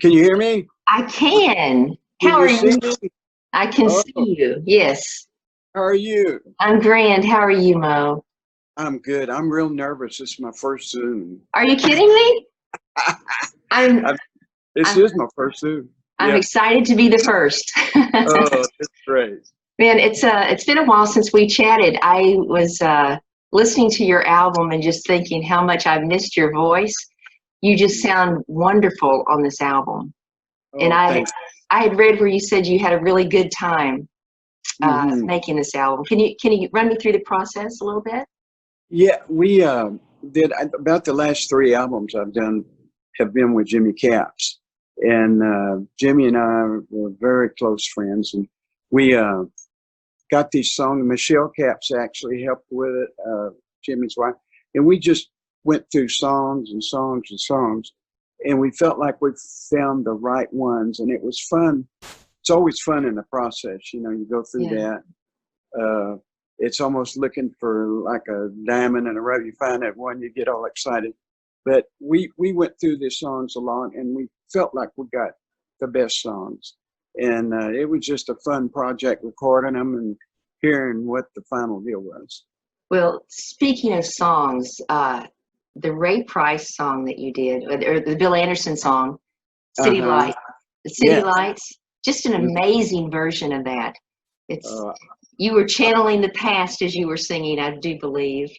Can you hear me? I can. Can How you are you? see me? I can Oh, see you. Yes. how are you? I'm grand. How are you, Mo? I'm good. I'm real nervous. This is my first Zoom. Are you kidding me? I'm I- this I'm is my first Zoom. I'm Yeah. excited to be the first. Oh, it's great. Man, it's been a while since we chatted. I was listening to your album and just thinking how much I've missed your voice. You just sound wonderful on this album. And Oh, I thanks. I had read where you said you had a really good time Hmm. making this album. Can you run me through the process a little bit? Yeah, we did about the last three albums I've done have been with Jimmy Capps, and Jimmy and I were very close friends, and we got these songs. Michelle Capps actually helped with it, Jimmy's wife, and we just went through songs and songs and songs, and we felt like we found the right ones, and it was fun. It's always fun in the process, you go through Yeah. that. Uh, it's almost looking for like a diamond in a rough. You find that one, you get all excited. But we went through the songs a lot, and we felt like we got the best songs. And it was just a fun project recording them and hearing what the final deal was. Well, speaking of songs, the Ray Price song that you did, or the Bill Anderson song, City Uh-huh. Light, the City Yes. Lights, just an amazing version of that. It's Uh, You were channeling the past as you were singing, I do believe.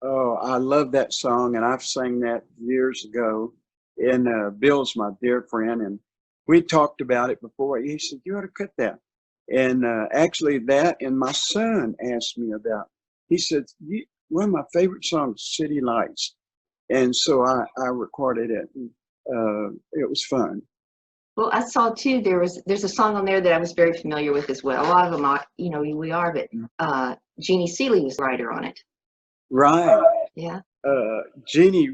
oh, I love that song, and I've sang that years ago. And Bill's my dear friend, and we talked about it before. He said, "You ought to cut that." And actually, that and my son asked me about. He said, "One of my favorite songs, City Lights," and so I recorded it. And, it was fun. Well, I saw too. There's a song on there that I was very familiar with as well. A lot of them, we are, but Jeannie Seeley was the writer on it. Right. Yeah. Jeannie,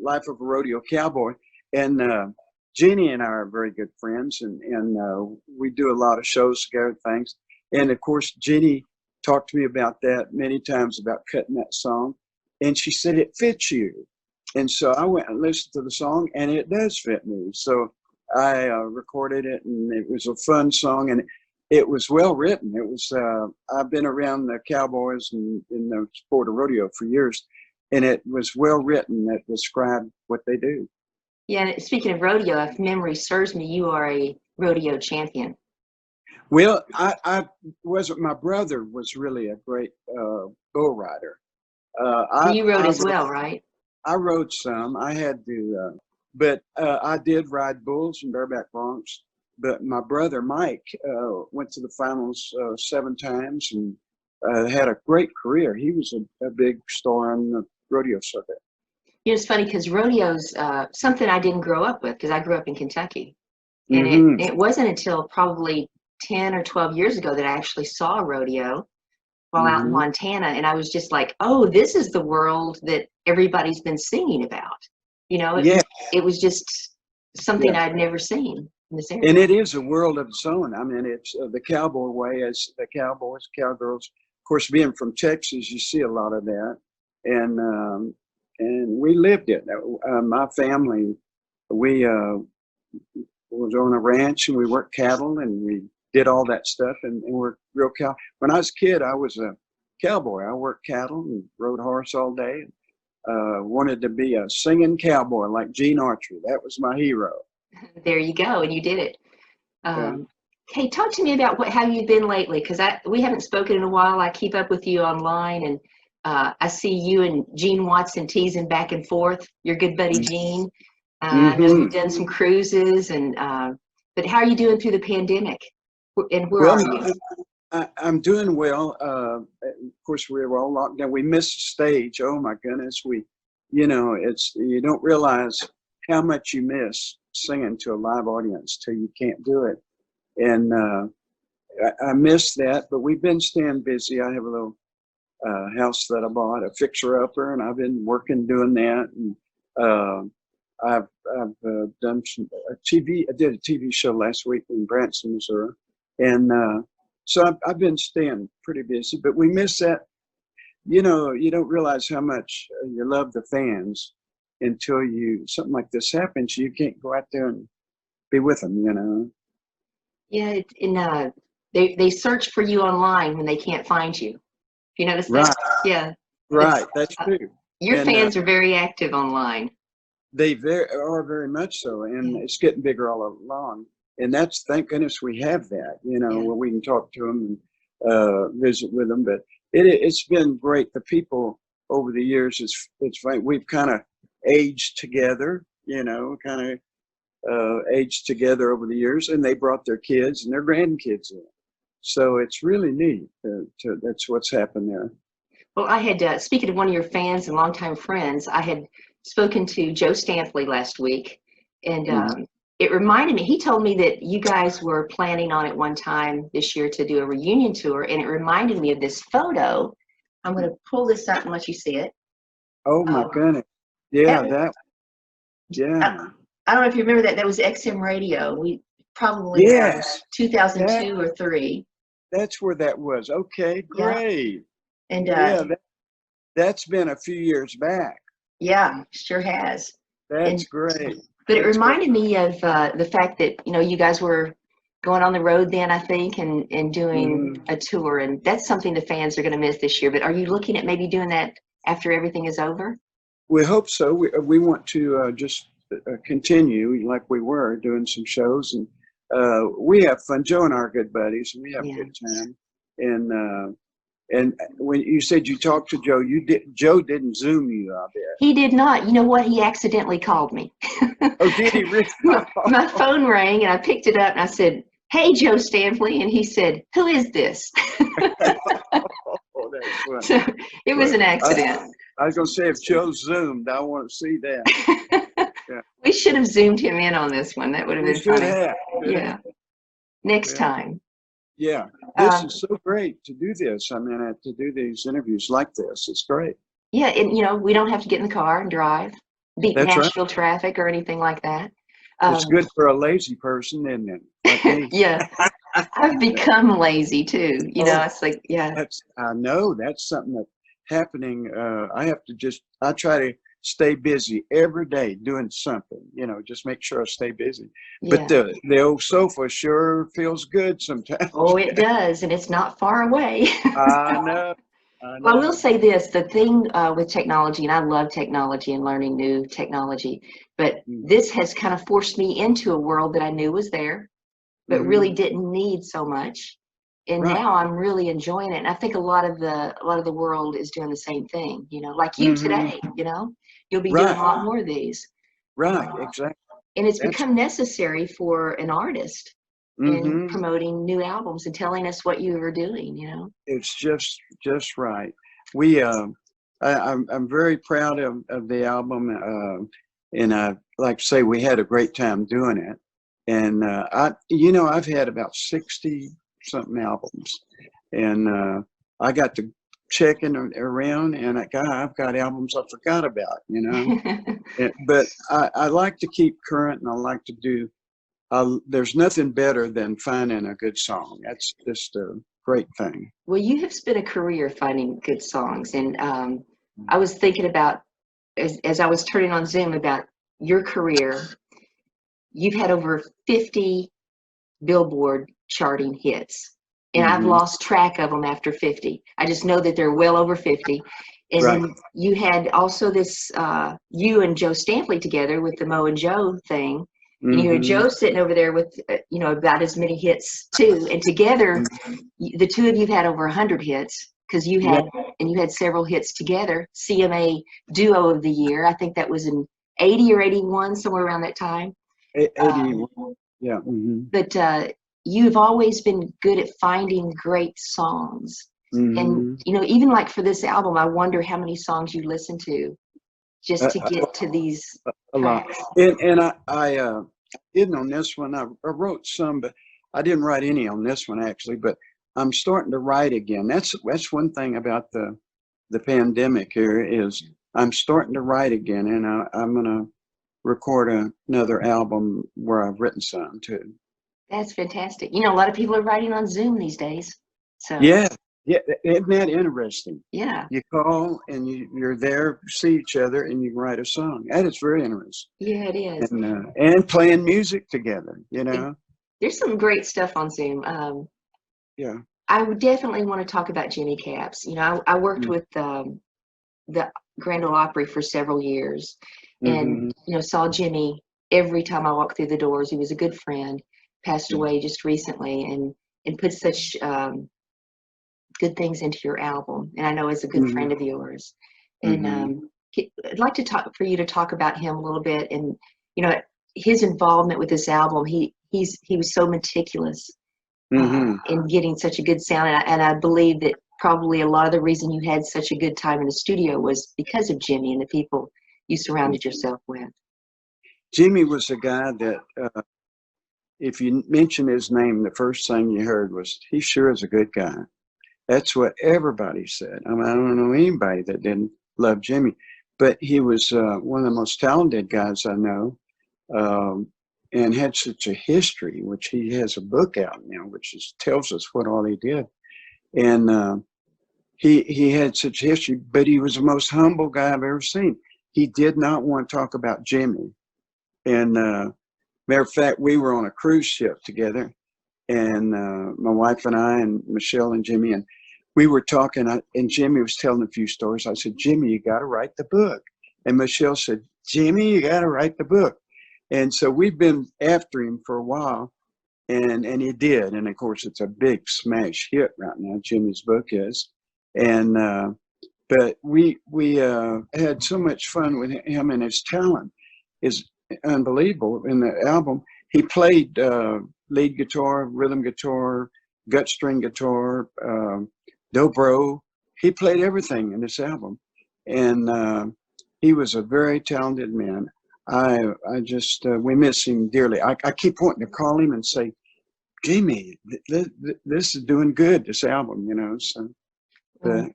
Life of a Rodeo Cowboy, and Jeannie and I are very good friends, and we do a lot of shows together, things. And of course, Jeannie talked to me about that many times about cutting that song, and she said it fits you. And so I went and listened to the song, and it does fit me. So I recorded it, and it was a fun song, and it was well written. It was. I've been around the cowboys and in the sport of rodeo for years, and it was well written that described what they do. Yeah. And speaking of rodeo, if memory serves me, you are a rodeo champion. Well, I wasn't. My brother was really a great bull rider. Uh, And I you rode I as well, right? I rode some. I had to, but I did ride bulls and bareback broncs. But my brother Mike went to the finals 7 times and had a great career. He was a big star on the rodeo circuit. It's funny because rodeo's something I didn't grow up with because I grew up in Kentucky. And it, Hmm. it wasn't until probably 10 or 12 years ago that I actually saw a rodeo while out in Hmm. Montana. And I was just like, oh, this is the world that everybody's been singing about. You know, it, Yeah, it was just something yeah. I'd never seen in this And area. it is a world of its own. I mean, it's the cowboy way as the cowboys, cowgirls. Of course, being from Texas, you see a lot of that, and we lived it. My family, we was on a ranch and we worked cattle and we did all that stuff and we're real cow. When I was a kid, I was a cowboy. I worked cattle and rode horse all day. Wanted to be a singing cowboy like Gene Archer. That was my hero. There you go, and you did it. Yeah. Hey, talk to me about how you've been lately, because we haven't spoken in a while. I keep up with you online, and I see you and Gene Watson teasing back and forth. Your good buddy Gene. I know Mm-hmm. you've done some cruises, and but how are you doing through the pandemic? And where Well, are you? I'm doing well. Of course, we were all locked down. We missed the stage. Oh my goodness, it's you don't realize how much you miss singing to a live audience till you can't do it. And I missed that, but we've been staying busy. I have a little house that I bought, a fixer-upper, and I've been working doing that. And uh, I've done some TV. I did a TV show last week in Branson, Missouri, and so I've been staying pretty busy. But we miss that. You don't realize how much you love the fans until something like this happens. You can't go out there and be with them, you know. Yeah, they search for you online when they can't find you. You notice that? Right, Yeah. right. That's true. Your And fans are very active online. they are very much so, and it's getting bigger all along. And that's, thank goodness we have that, you know, Yeah. where we can talk to them and visit with them. But it's been great. The people over the years, it's fine. We've kind of aged together, you know, kind of aged together over the years, and they brought their kids and their grandkids in. So it's really neat. That's what's happened there. Well, I had, speaking of one of your fans and longtime friends, I had spoken to Joe Stanley last week, and Mhm. it reminded me, he told me that you guys were planning on at one time this year to do a reunion tour, and it reminded me of this photo. I'm going to pull this up and let you see it. Oh my Um, goodness. Yeah, that, yeah. I don't know if you remember that. That was XM Radio. We probably Yes. 2002 or 3. That's where that was. Okay, Yeah. great. And Yeah, that's been a few years back. yeah, sure has. That's And great. but it That's great. reminded me of the fact that, you know, you guys were going on the road then, I think, and doing Mhm. a tour, and that's something the fans are going to miss this year. But are you looking at maybe doing that after everything is over? We hope so. We want to just continue like we were doing some shows, and we have fun. Joe and I are good buddies, and we have a Yeah. good time. And when you said you talked to Joe, Joe didn't Zoom you, I bet. He did not. You know what? He accidentally called me. Oh, did he really? My phone rang, and I picked it up, and I said, "Hey, Joe Stanley," and he said, "Who is this?" Oh, that's funny. So it was an accident. I was going to say, if Joe Zoomed, I want to see that. Yeah. We should have zoomed him in on this one. That would have We been should funny. have. Yeah. Next Yeah. time. Yeah. This Um, is so great to do this. I mean, to do these interviews like this, it's great. yeah, and you know, we don't have to get in the car and drive, beat That's right. Nashville traffic or anything like that. It's good for a lazy person, isn't it? Like me. Yeah, I've become lazy too. You know, Oh, it's like, yeah, I know that's something that's happening. I try to stay busy every day doing something, you know, just make sure I stay busy. But yeah. the old sofa sure feels good sometimes. Oh, it does, and it's not far away. I know. I Well, I will know. say this, the thing with technology, and I love technology and learning new technology, but this has kind of forced me into a world that I knew was there, but really Mhm. didn't need so much. And Right. now I'm really enjoying it. And I think a lot of the world is doing the same thing, you know, like you Mhm. today, you know, you'll be doing Right. a lot more of these. Right. Exactly. And it's That's. become necessary for an artist in Mhm. promoting new albums and telling us what you were doing, you know. It's just right. We I'm very proud of the album, and I like to say we had a great time doing it. And I've had about 60 something albums, and I got to checking around, and I've got albums I forgot about, you know. But I like to keep current, and I like to do. There's nothing better than finding a good song. That's just a great thing. Well, you have spent a career finding good songs, and I was thinking about as I was turning on Zoom about your career. You've had over 50 Billboard charting hits, and I've Hmm. lost track of them after 50. I just know that they're well over 50. And Right. then you had also this, you and Joe Stanley together with the Moe and Joe thing. And you had Hmm. Joe sitting over there with, you know, about as many hits too. And together, the two of you have had over 100 hits because Yeah. you had several hits together. CMA Duo of the Year. I think that was in 80 or 81, somewhere around that time. 80. Yeah. Hmm. But you've always been good at finding great songs. And, Hmm. you know, even like for this album, I wonder how many songs you listen to just to A, get to these a lot. tracks. And I didn't on this one. I wrote some, but I didn't write any on this one actually. But I'm starting to write again. That's one thing about the pandemic here is I'm starting to write again, and I'm gonna record another album where I've written some too. That's fantastic. You know, a lot of people are writing on Zoom these days. So Yeah, Yeah, isn't that interesting? Yeah. You call and you're there, see each other, and you write a song. That is very interesting. Yeah, it is. And playing music together, you know. There's some great stuff on Zoom. Yeah. I would definitely want to talk about Jimmy Caps. You know, I worked Mm. with the Grand Ole Opry for several years, and Mm-hmm. you know, saw Jimmy every time I walked through the doors. He was a good friend. Passed Yeah. away just recently, and put such good things into your album. And I know as a good Mm-hmm. friend of yours, and Mm-hmm. I'd like to talk for you to talk about him a little bit, and you know, his involvement with this album. He was so meticulous Mm-hmm. in getting such a good sound. And I believe that probably a lot of the reason you had such a good time in the studio was because of Jimmy and the people you surrounded yourself with. Jimmy was a guy that, if you mention his name, the first thing you heard was, he sure is a good guy. That's what everybody said. I mean, I don't know anybody that didn't love Jimmy, but he was one of the most talented guys I know, and had such a history, which he has a book out now, which tells us what all he did. And he had such a history, but he was the most humble guy I've ever seen. He did not want to talk about Jimmy. And matter of fact, we were on a cruise ship together, and my wife and I and Michelle and Jimmy, and we were talking, and Jimmy was telling a few stories. I said, Jimmy, you got to write the book. And Michelle said, Jimmy, you got to write the book. And so we've been after him for a while, and he did. And of course, it's a big smash hit right now, Jimmy's book is. And but we had so much fun with him, and his talent is unbelievable in the album. He played lead guitar, rhythm guitar, gut string guitar, dobro. He played everything in this album, and he was a very talented man. I just we miss him dearly. I keep wanting to call him and say, Jimmy, this is doing good. This album, you know. So, but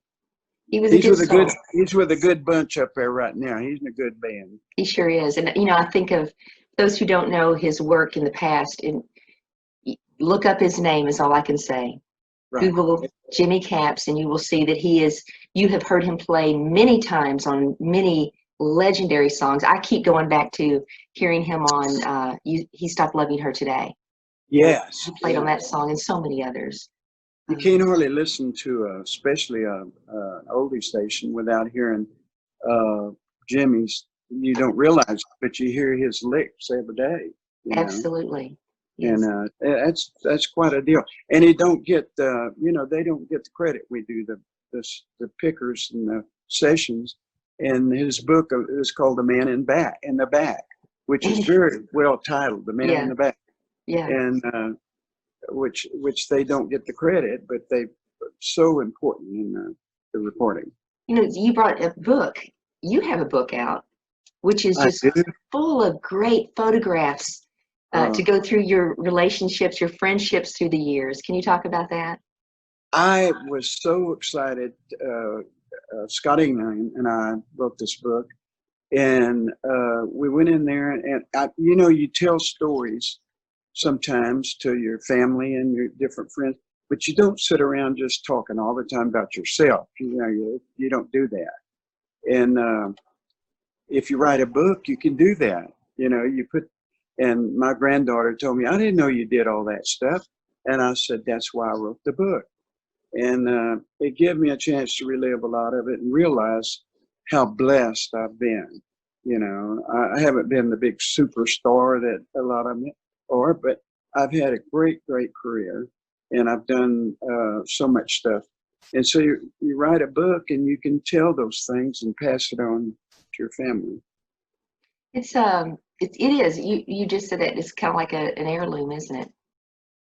He was a good soul. He's with a good bunch up there right now. He's in a good band. He sure is. And you know, I think of those who don't know his work in the past, and look up his name is all I can say. Right. Google Jimmy Caps, and you will see that you have heard him play many times on many legendary songs. I keep going back to hearing him on He Stopped Loving Her Today. Yes. He played on that song and so many others. You can't hardly listen to, especially an oldie station, without hearing Jimmy's. You don't realize, but you hear his licks every day. Absolutely. Yes. And that's quite a deal. And he don't get they don't get the credit we do, the pickers and the sessions. And his book is called The Man in the Back, which is very well titled, The Man in the Back. Yeah. And which they don't get the credit, but they so important in the reporting. You know, you brought a book. You have a book out, which is just full of great photographs to go through your relationships, your friendships through the years. Can you talk about that? I was so excited. Scotty and I wrote this book, and we went in there, and you tell stories sometimes to your family and your different friends, but you don't sit around just talking all the time about yourself. You don't do that. And if you write a book, you can do that. And my granddaughter told me, I didn't know you did all that stuff. And I said, that's why I wrote the book. And it gave me a chance to relive a lot of it and realize how blessed I've been. I haven't been the big superstar that a lot of them are, but I've had a great, great career, and I've done so much stuff. And so you write a book, and you can tell those things and pass it on to your family. It is. You just said that it's kind of like an heirloom, isn't it?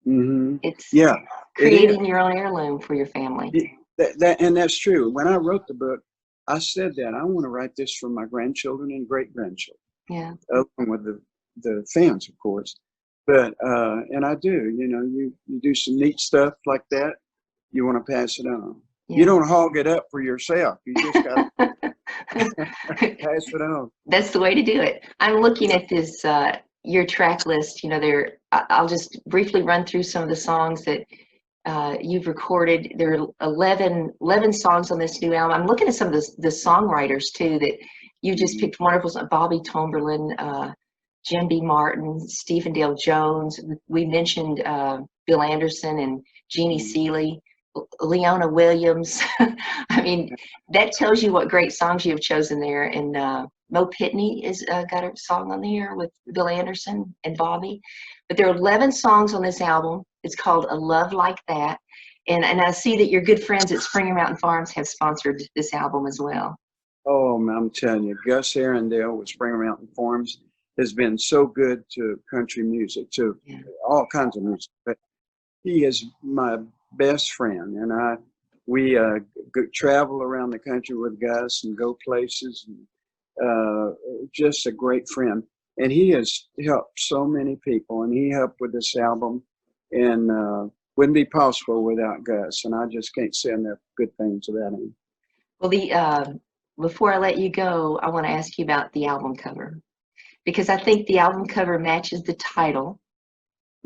Mm-hmm. It's yeah, creating your own heirloom for your family. And that's true. When I wrote the book, I said that I want to write this for my grandchildren and great grandchildren. Yeah. Along with the fans, of course. But and I do. You do some neat stuff like that. You want to pass it on. Yeah. You don't hog it up for yourself. You just got to pass it on. That's the way to do it. I'm looking at this your track list. I'll just briefly run through some of the songs that You've recorded, there are 11 songs on this new album. I'm looking at some of the songwriters too that you just picked wonderful. Bobby Tomberlin, Jim B. Martin, Stephen Dale Jones. We mentioned Bill Anderson and Jeannie Seeley, Leona Williams. I mean, that tells you what great songs you have chosen there. And Mo Pitney is got a song on here with Bill Anderson and Bobby. But there are 11 songs on this album. It's called A Love Like That. And I see that your good friends at Springer Mountain Farms have sponsored this album as well. Oh, I'm telling you, Gus Arundel with Springer Mountain Farms has been so good to country music, to all kinds of music. But he is my best friend, and we travel around the country with Gus and go places. And, just a great friend, and he has helped so many people, and he helped with this album, and wouldn't be possible without Gus. And I just can't say enough good things about him. Well, before I let you go, I want to ask you about the album cover, because I think the album cover matches the title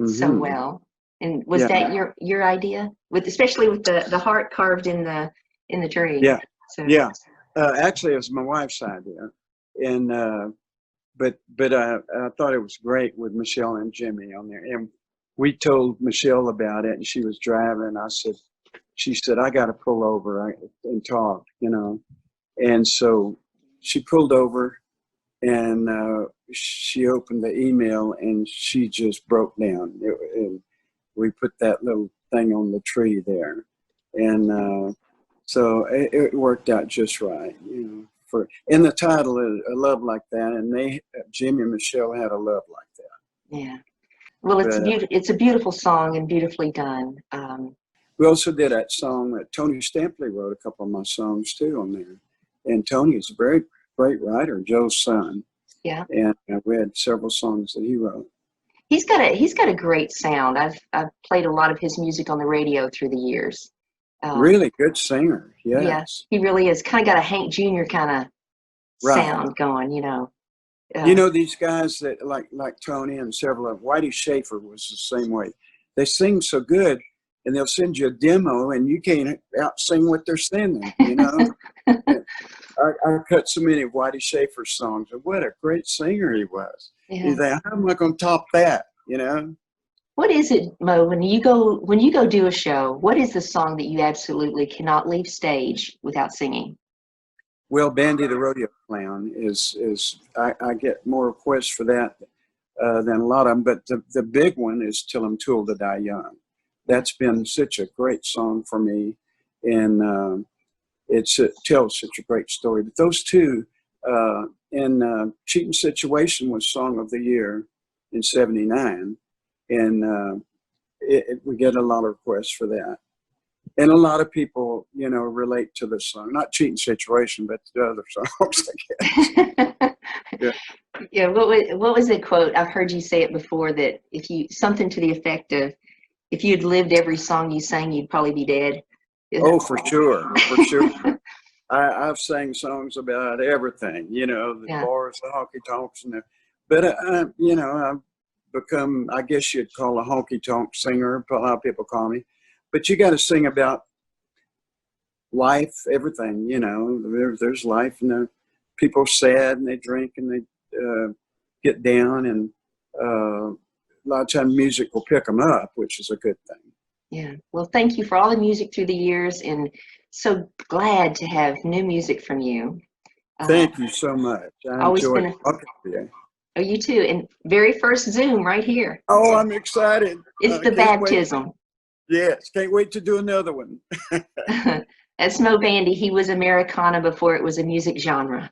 so well. And was that your idea, especially with the heart carved in the tree? Yeah, so. yeah. Actually, it was my wife's idea, and but I thought it was great with Michelle and Jimmy on there. And we told Michelle about it, and she was driving. She said, I got to pull over and talk, And so she pulled over, and she opened the email, and she just broke down. And we put that little thing on the tree there, and so it worked out just right, and the title is A Love Like That, and Jimmy and Michelle had a love like that. Yeah. Well, it's a beautiful song and beautifully done. We also did that song that Tony Stampley wrote, a couple of my songs too on there. And Tony is a very great writer, Joe's son. Yeah. And we had several songs that he wrote. He's got a great sound. I've played a lot of his music on the radio through the years. Really good singer. Yes. Yeah, he really is. Kind of got a Hank Jr. kind of sound going, these guys that like Tony and several of Whitey Schaefer was the same way. They sing so good, and they'll send you a demo, and you can't out sing what they're singing. I cut so many of Whitey Schaefer songs, and what a great singer he was. Yeah. You think, how am I going to top that? What is it, Mo? When you go do a show, what is the song that you absolutely cannot leave stage without singing? Well, Bandy the Rodeo Clown is I get more requests for that than a lot of them, but the big one is Till I'm Too Old to Die Young. That's been such a great song for me, and it tells such a great story. But those two, and Cheating Situation was Song of the Year in '79, and we get a lot of requests for that. And a lot of people, relate to this song. Not Cheating Situation, but the other songs, I guess. Yeah. Yeah. What was the quote? I've heard you say it before, that something to the effect of, if you'd lived every song you sang, you'd probably be dead. Oh, for sure. I've sang songs about everything, the bars, the honky tonks, but I've become, I guess you'd call a honky tonk singer. A lot of people call me, but you got to sing about life, everything. There's life, and people are sad, and they drink, and they get down, and a lot of times music will pick them up, which is a good thing. Yeah. Well, thank you for all the music through the years, and so glad to have new music from you. Thank you so much. I enjoyed talking to you. Oh, you too. And very first Zoom right here. Oh, I'm excited. It's the baptism. Wait. Yes. Can't wait to do another one. That's Moe Bandy. He was Americana before it was a music genre.